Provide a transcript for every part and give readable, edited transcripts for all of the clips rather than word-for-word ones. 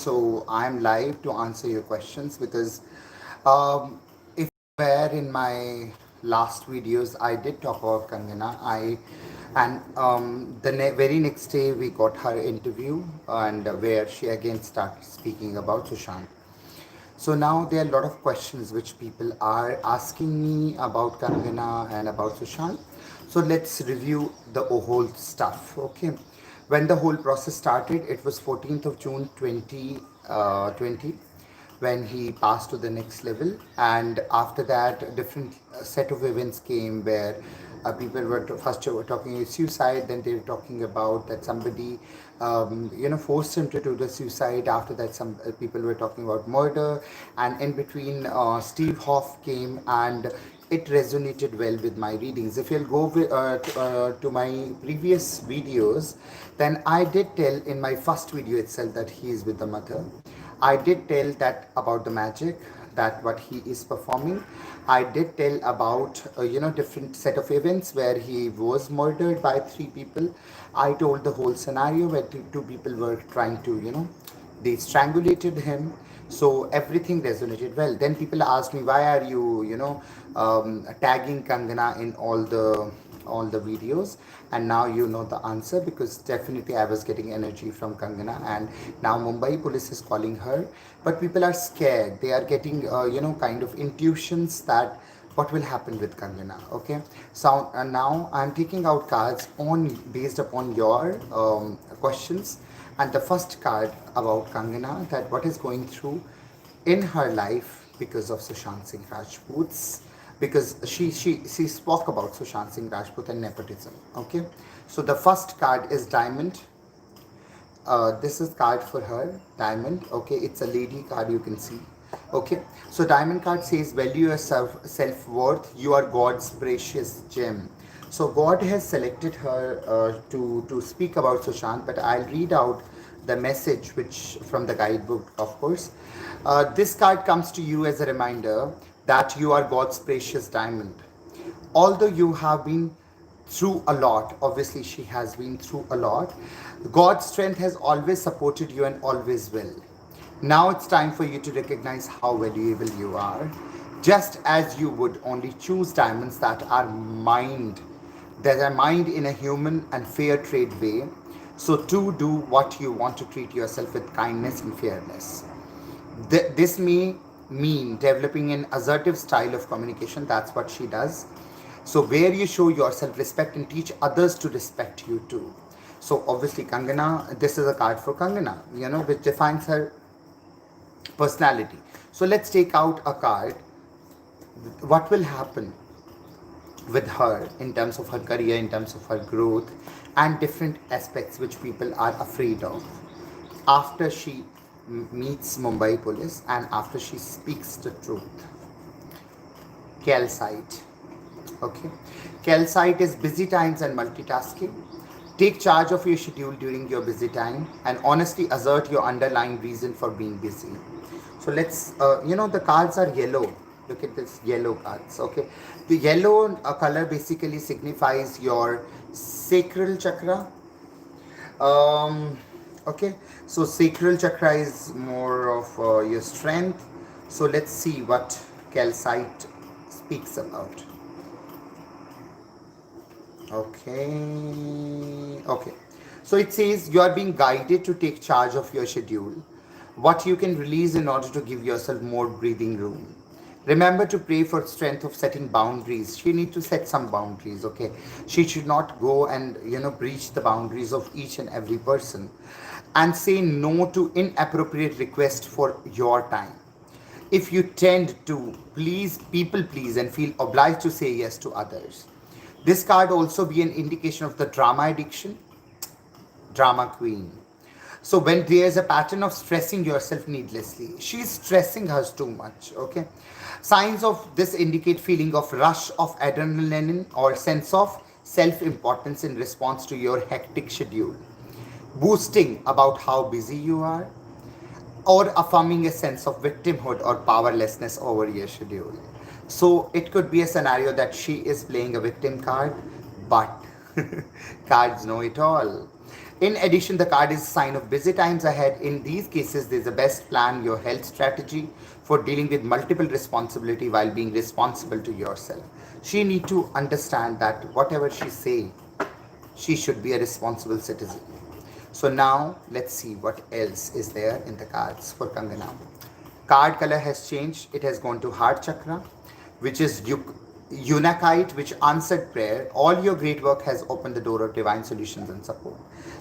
So I'm live to answer your questions because if where in my last videos I did talk about Kangana. The very next day we got her interview and where she again started speaking about Sushant. So now there are a lot of questions which people are asking me about Kangana and about Sushant. So let's review the whole stuff. Okay. When the whole process started, it was 14th of June 2020 when he passed to the next level. And after that, a different set of events came where people were first were talking about suicide, then they were talking about that somebody forced him to do the suicide. After that, some people were talking about murder, and in between Steve Hoff came, and it resonated well with my readings. If you'll go to my previous videos, then I did tell in my first video itself that he is with the mother. I did tell that about the magic, that what he is performing. I did tell about different set of events where he was murdered by 3 people. I told the whole scenario where two people were trying to they strangulated him. So everything resonated well. Then people asked me, why are you tagging Kangana in all the videos? And now you know the answer, because definitely I was getting energy from Kangana, and now Mumbai police is calling her. But people are scared. They are getting kind of intuitions that what will happen with Kangana. Okay, so now I'm taking out cards on based upon your questions. And the first card about Kangana, that what is going through in her life because of Sushant Singh Rajput's, because she spoke about Sushant Singh Rajput and nepotism. Okay, so the first card is Diamond. This is card for her, Diamond. Okay, it's a lady card, you can see. Okay, so Diamond card says value your self-worth. You are God's precious gem. So God has selected her to speak about Sushant, but I'll read out the message which from the guidebook, of course. This card comes to you as a reminder that you are God's precious diamond. Although you have been through a lot, obviously she has been through a lot, God's strength has always supported you and always will. Now it's time for you to recognize how valuable you are, just as you would only choose diamonds that are mined in a human and fair trade way. So to do what you want to treat yourself with kindness and fairness. This may mean developing an assertive style of communication. That's what she does. So where you show yourself respect and teach others to respect you too. So obviously Kangana, this is a card for Kangana, which defines her personality. So let's take out a card. What will happen with her in terms of her career, in terms of her growth, and different aspects which people are afraid of after she meets Mumbai police and after she speaks the truth. Calcite. Okay, Calcite is busy times and multitasking. Take charge of your schedule during your busy time and honestly assert your underlying reason for being busy. So let's the cards are yellow. Look at this yellow cards. Okay, the yellow color basically signifies your sacral chakra. Okay, so sacral chakra is more of your strength. So let's see what Calcite speaks about. Okay, so it says you are being guided to take charge of your schedule, what you can release in order to give yourself more breathing room. Remember to pray for strength of setting boundaries. She needs to set some boundaries. Okay, she should not go and breach the boundaries of each and every person, and say no to inappropriate requests for your time. If you tend to people please and feel obliged to say yes to others. This card also be an indication of the drama addiction, drama queen. So when there's a pattern of stressing yourself needlessly, she's stressing us too much. Okay, signs of this indicate feeling of rush of adrenaline or sense of self-importance in response to your hectic schedule, boasting about how busy you are, or affirming a sense of victimhood or powerlessness over your schedule. So it could be a scenario that she is playing a victim card, but cards know it all. In addition, the card is a sign of busy times ahead. In these cases, there's a best plan your health strategy for dealing with multiple responsibility while being responsible to yourself. She need to understand that whatever she say, she should be a responsible citizen. So now let's see what else is there in the cards for Kangana. Card color has changed. It has gone to Heart Chakra, which is Unakite, which answered prayer. All your great work has opened the door of divine solutions and support.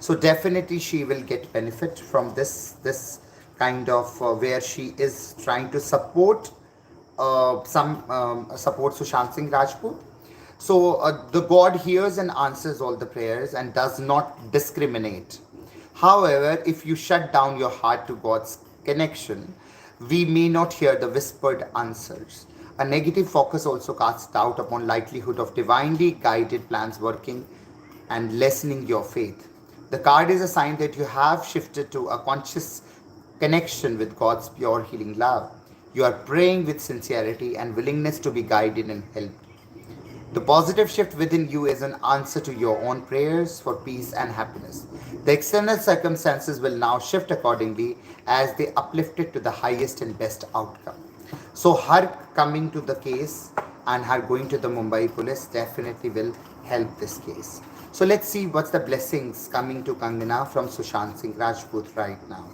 So definitely she will get benefit from this kind of where she is trying to support support Sushant Singh Rajput. So the God hears and answers all the prayers and does not discriminate. However, if you shut down your heart to God's connection, we may not hear the whispered answers. A negative focus also casts doubt upon likelihood of divinely guided plans working and lessening your faith. The card is a sign that you have shifted to a conscious connection with God's pure healing love. You are praying with sincerity and willingness to be guided and helped. The positive shift within you is an answer to your own prayers for peace and happiness. The external circumstances will now shift accordingly as they uplift it to the highest and best outcome. So her coming to the case and her going to the Mumbai police definitely will help this case. So let's see what's the blessings coming to Kangana from Sushant Singh Rajput right now.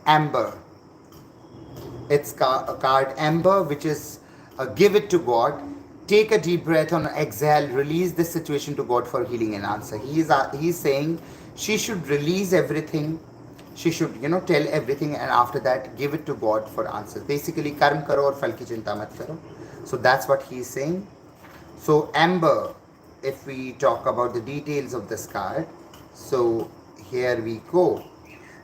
Amber. It's a card Amber, which is give it to God. Take a deep breath on exhale. Release this situation to God for healing and answer. He's saying she should release everything. She should, tell everything, and after that, give it to God for answers. Basically, karm karo aur phal ki chinta mat karo. So that's what he's saying. So Amber, if we talk about the details of this card, so here we go.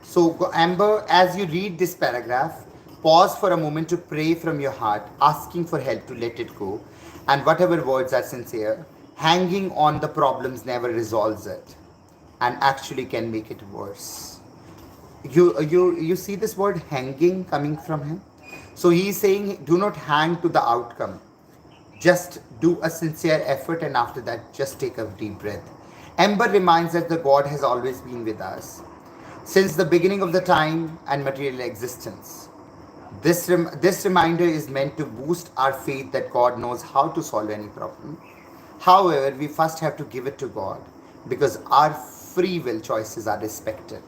So Amber, as you read this paragraph, pause for a moment to pray from your heart, asking for help to let it go. And whatever words are sincere, hanging on the problems never resolves it and actually can make it worse. You see this word hanging coming from him? So he is saying, do not hang to the outcome. Just do a sincere effort, and after that, just take a deep breath. Amber reminds us that God has always been with us since the beginning of the time and material existence. This reminder is meant to boost our faith that God knows how to solve any problem. However, we first have to give it to God because our free will choices are respected.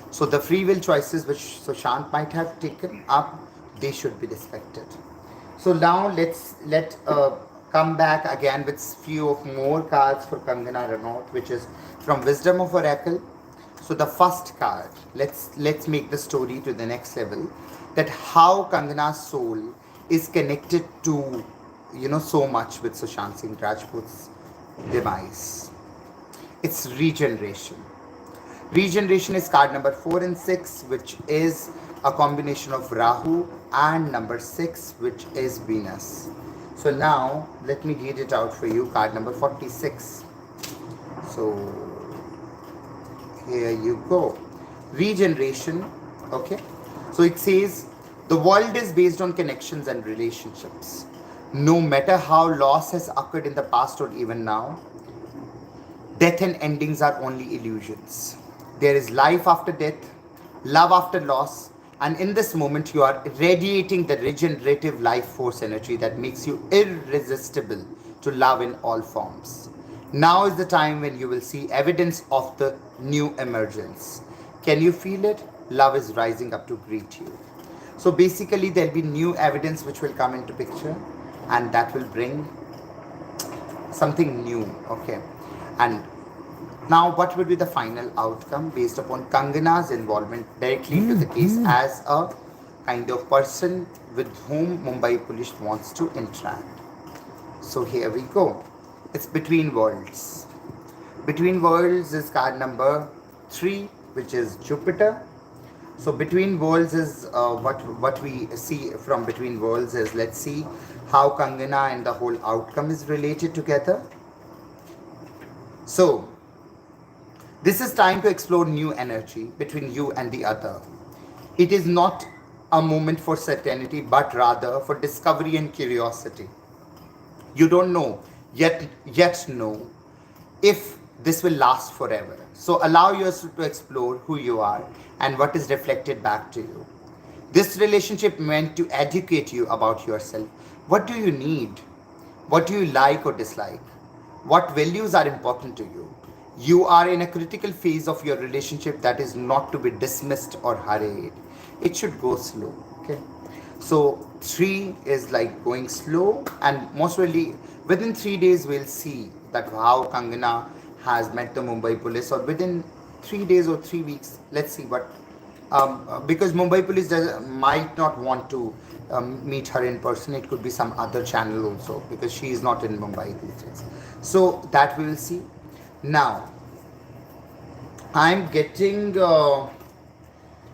So the free will choices which Sushant might have taken up, they should be respected. So now let come back again with few of more cards for Kangana Ranaut, which is from Wisdom of Oracle. So the first card, let's make the story to the next level, that how Kangana's soul is connected to, so much with Sushant Singh Rajput's demise. It's regeneration. Regeneration is card number 4 and 6, which is a combination of Rahu, and number 6, which is Venus. So now let me read it out for you. Card number 46. So here you go. Regeneration. Okay. So it says the world is based on connections and relationships. No matter how loss has occurred in the past or even now, death and endings are only illusions. There is life after death, love after loss, and in this moment you are radiating the regenerative life force energy that makes you irresistible to love in all forms. Now is the time when you will see evidence of the new emergence. Can you feel it? Love is rising up to greet you. So basically there will be new evidence which will come into picture, and that will bring something new. Okay. And now what will be the final outcome based upon Kangana's involvement directly into the case as a kind of person with whom Mumbai police wants to interact. So here we go. It's Between Worlds. Between Worlds is card number 3, which is Jupiter. So Between Worlds is what we see from Between Worlds is, let's see how Kangana and the whole outcome is related together. So this is time to explore new energy between you and the other. It is not a moment for certainty, but rather for discovery and curiosity. You don't know, yet know. if this will last forever. So allow yourself to explore who you are and what is reflected back to you. This relationship meant to educate you about yourself. What do you need? What do you like or dislike? What values are important to you? You are in a critical phase of your relationship that is not to be dismissed or hurried. It should go slow. Okay. So 3 is like going slow, and most really within 3 days we'll see that how Kangana has met the Mumbai police, or within 3 days or 3 weeks. Let's see what because Mumbai police might not want to meet her in person. It could be some other channel also, because she is not in Mumbai these days. So that we will see. Now, I'm getting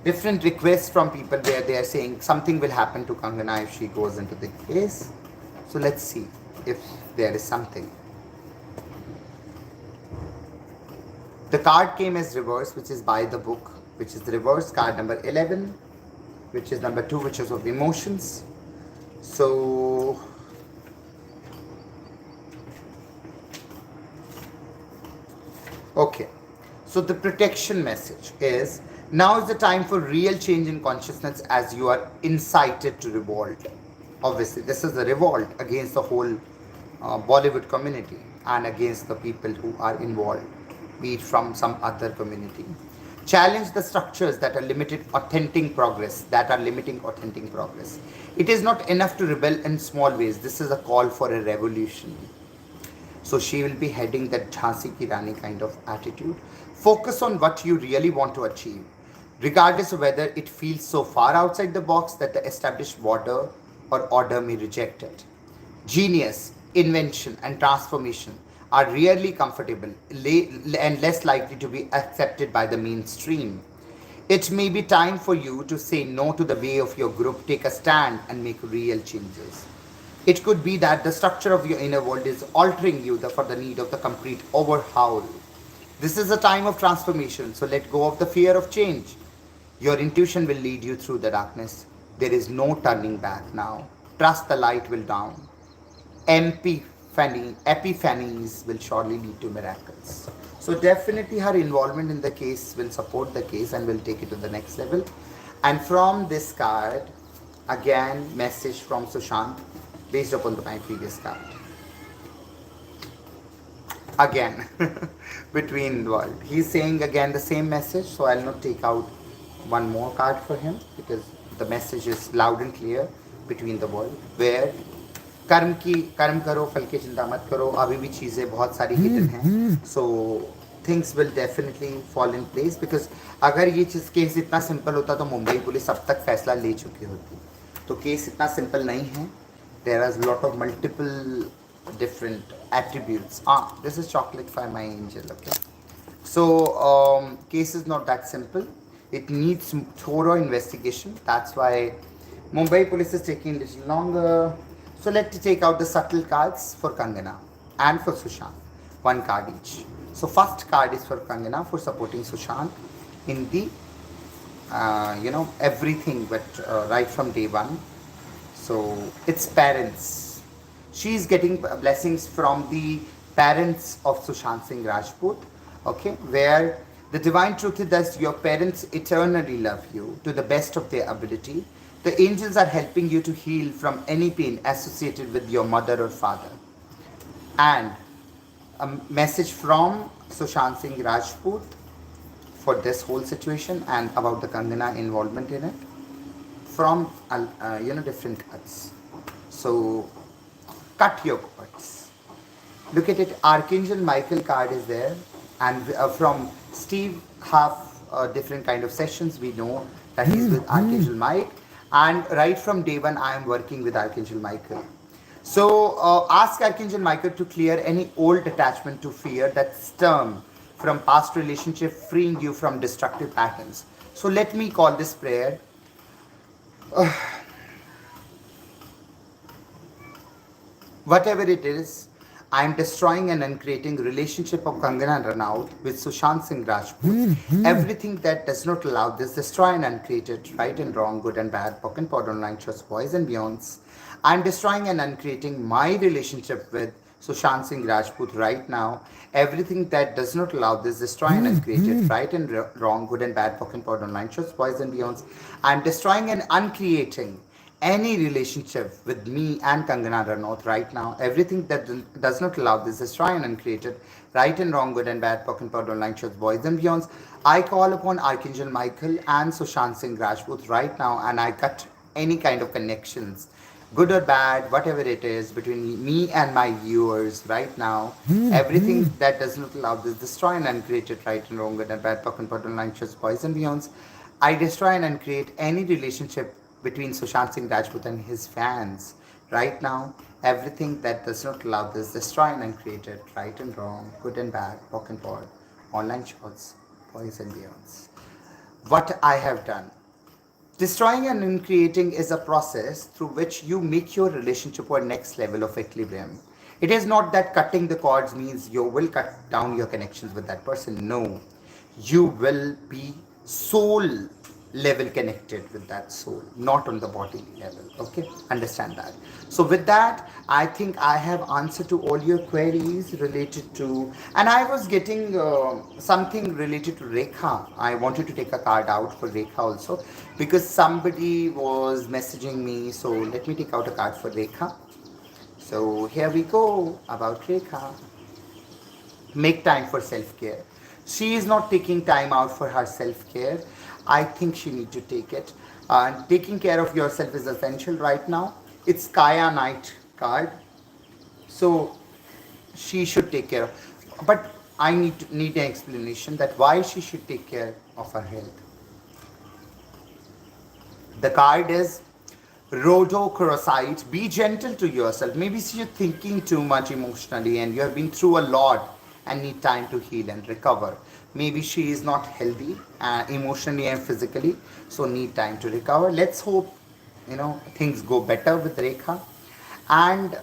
different requests from people where they are saying something will happen to Kangana if she goes into the case. So let's see if there is something. The card came as reverse, which is by the book, which is the reverse card number 11, which is number 2, which is of emotions. So okay, so the protection message is, now is the time for real change in consciousness as you are incited to revolt. Obviously this is a revolt against the whole Bollywood community and against the people who are involved, be it from some other community. Challenge the structures that are limiting authentic progress, It is not enough to rebel in small ways. This is a call for a revolution. So she will be heading that Jhansi Ki Rani kind of attitude. Focus on what you really want to achieve, regardless of whether it feels so far outside the box that the established order may reject it. Genius, invention, and transformation are rarely comfortable and less likely to be accepted by the mainstream. It may be time for you to say no to the way of your group, take a stand, and make real changes. It could be that the structure of your inner world is altering you for the need of the complete overhaul. This is a time of transformation, so let go of the fear of change. Your intuition will lead you through the darkness. There is no turning back now. Trust the light will dawn. Epiphanies will surely lead to miracles. So definitely her involvement in the case will support the case and will take it to the next level. And from this card, again, message from Sushant based upon my previous card. Again, between world. He's saying again the same message, so I'll not take out one more card for him because the message is loud and clear between the world, where कर्म करो फल की चिंता मत करो, अभी भी चीज़ें बहुत सारी हिडन हैं. So things will definitely fall in place, because अगर ये चीज़ केस इतना सिंपल होता तो मुंबई पुलिस अब तक फैसला ले चुकी होती. तो केस इतना सिंपल नहीं है. There are lot of multiple different attributes. This is chocolate for my angel. Okay, so case is not that simple. It needs thorough investigation. That's why Mumbai police is taking a little longer. So let's take out the subtle cards for Kangana and for Sushant. One card each. So first card is for Kangana for supporting Sushant in the everything, but right from day one. So it's parents. She is getting blessings from the parents of Sushant Singh Rajput, okay, where the divine truth is that your parents eternally love you to the best of their ability. The angels are helping you to heal from any pain associated with your mother or father. And a message from Sushant Singh Rajput for this whole situation and about the Kangana involvement in it from different cards. So cut your cords. Look at it. Archangel Michael card is there, and from Steve have different kind of sessions. We know that he's with Archangel Mike, and right from day one I am working with Archangel Michael. So ask Archangel Michael to clear any old attachment to fear that stem from past relationship, freeing you from destructive patterns. So let me call this prayer. Whatever it is, I am destroying and uncreating relationship of Kangana Ranaut with Sushant Singh Rajput. Everything that does not allow this, destroy and uncreate it, right and wrong, good and bad, pock and pod, online shows, boys and beyonds. I am destroying and uncreating my relationship with Sushant Singh Rajput right now. Everything that does not allow this, destroy and uncreate it, right and wrong, good and bad, pocket pod, online shows, boys and beyonds. I'm destroying and uncreating any relationship with me and Kangana Ranaut right now. Everything that does not allow this, destroy and uncreate it, right and wrong, good and bad, pocket pod, online shows, boys and beyonds. I call upon Archangel Michael and Sushant Singh Rajput right now, and I cut any kind of connections, good or bad, whatever it is, between me and my viewers right now. Everything that does not allow this, destroy and uncreate it, right and wrong, good and bad, talk and pot, online shows, boys and beyonds. I destroy and uncreate any relationship between Sushant Singh Rajput and his fans right now. Everything that does not allow this, destroy and uncreate it, right and wrong, good and bad, talk and pot, online shows, boys and beyonds. What I have done. Destroying and uncreating is a process through which you make your relationship to a next level of equilibrium. It is not that cutting the cords means you will cut down your connections with that person. No, you will be soul level connected with that soul, not on the body level. Okay, understand that. So with that, I think I have answered to all your queries related to, and I was getting something related to Rekha. I wanted to take a card out for Rekha also, because somebody was messaging me. So let me take out a card for Rekha. So here we go about Rekha. Make time for self-care. She is not taking time out for her self-care. I think she needs to take it. Taking care of yourself is essential right now. It's Kaya Knight card. So she should take care of. But I need an explanation that why she should take care of her health. The card is Rhodochrosite. Be gentle to yourself. Maybe you're thinking too much emotionally and you have been through a lot and need time to heal and recover. Maybe she is not healthy emotionally and physically, so need time to recover. Let's hope things go better with Rekha. And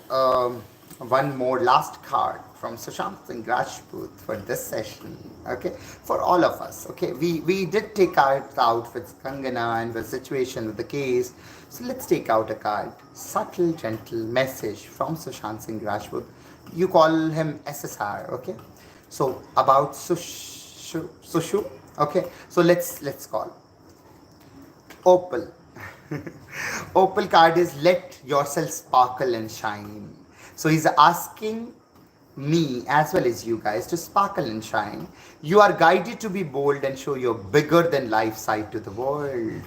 one more last card from Sushant Singh Rajput for this session. Okay, for all of us. Okay, we did take cards out with Kangana and the situation with the case. So let's take out a card. Subtle, gentle message from Sushant Singh Rajput. You call him SSR. Okay, so about Sushu. Okay, so let's call Opel. Opel card is let yourself sparkle and shine. So he's asking me as well as you guys to sparkle and shine. You are guided to be bold and show your bigger than life side to the world.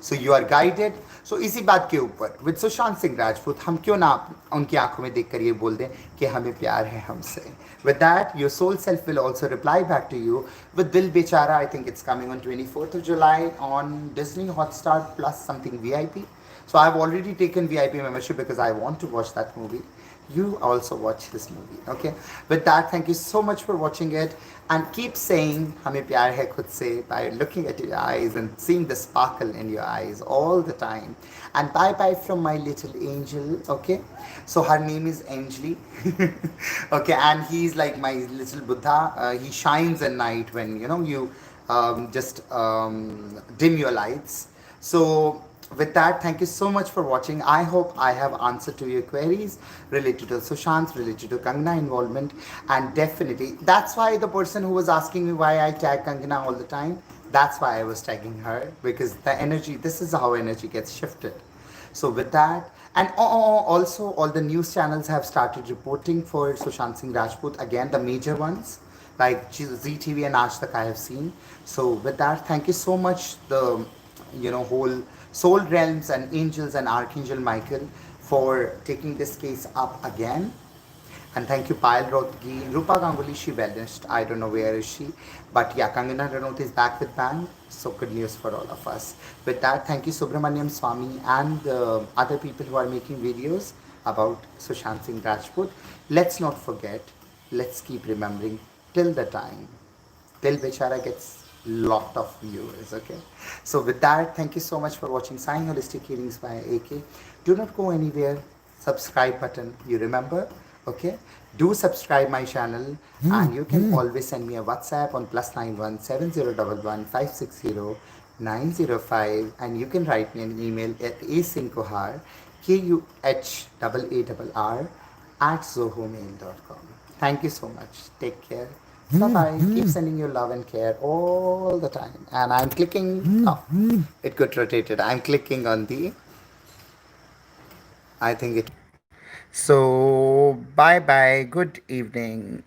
So you are guided. So इसी बात के ऊपर with Sushant Singh Rajput हम क्यों ना उनकी आंखों में देखकर ये बोल दें कि हमें प्यार है हमसे. With that, your soul self will also reply back to you with Dil Bechara. I think it's coming on 24th of July on Disney Hotstar plus something VIP. So I've already taken VIP membership because I want to watch that movie. You also watch this movie. Okay. With that, thank you so much for watching it, and keep saying "Hame pyar hai khud se" by looking at your eyes and seeing the sparkle in your eyes all the time. And bye bye from my little angel. Okay. So her name is Anjali. Okay, and he's like my little Buddha. He shines at night when you just dim your lights. So with that, thank you so much for watching. I hope I have answered to your queries related to Sushant, related to Kangana involvement, and definitely that's why the person who was asking me why I tag Kangana all the time, that's why I was tagging her, because the energy, this is how energy gets shifted. So with that, and also all the news channels have started reporting for Sushant Singh Rajput, again the major ones like ZTV and Aaj Tak I have seen. So with that, thank you so much, the whole soul realms and angels and Archangel Michael for taking this case up again. And thank you Payal Rodgi, Rupa Ganguly, she vanished, I don't know where is she, but yeah, Kangana Ranaut is back with bang, so good news for all of us. With that, thank you Subramaniam Swami and other people who are making videos about Sushant Singh Rajput. Let's not forget, let's keep remembering till the time Dil Bechara gets lot of viewers. Okay, so with that, thank you so much for watching Sai Holistic Healings by AK. Do not go anywhere. Subscribe button, you remember. Okay, do subscribe my channel, and you can always send me a WhatsApp on +91 7011 560 905, and you can write me an email at asinkohar KUHAARR at zohomail.com. Thank you so much. Take care. Bye bye. Keep sending your love and care all the time. And I'm clicking. Oh, it got rotated. I'm clicking on the. I think it. So, bye bye. Good evening.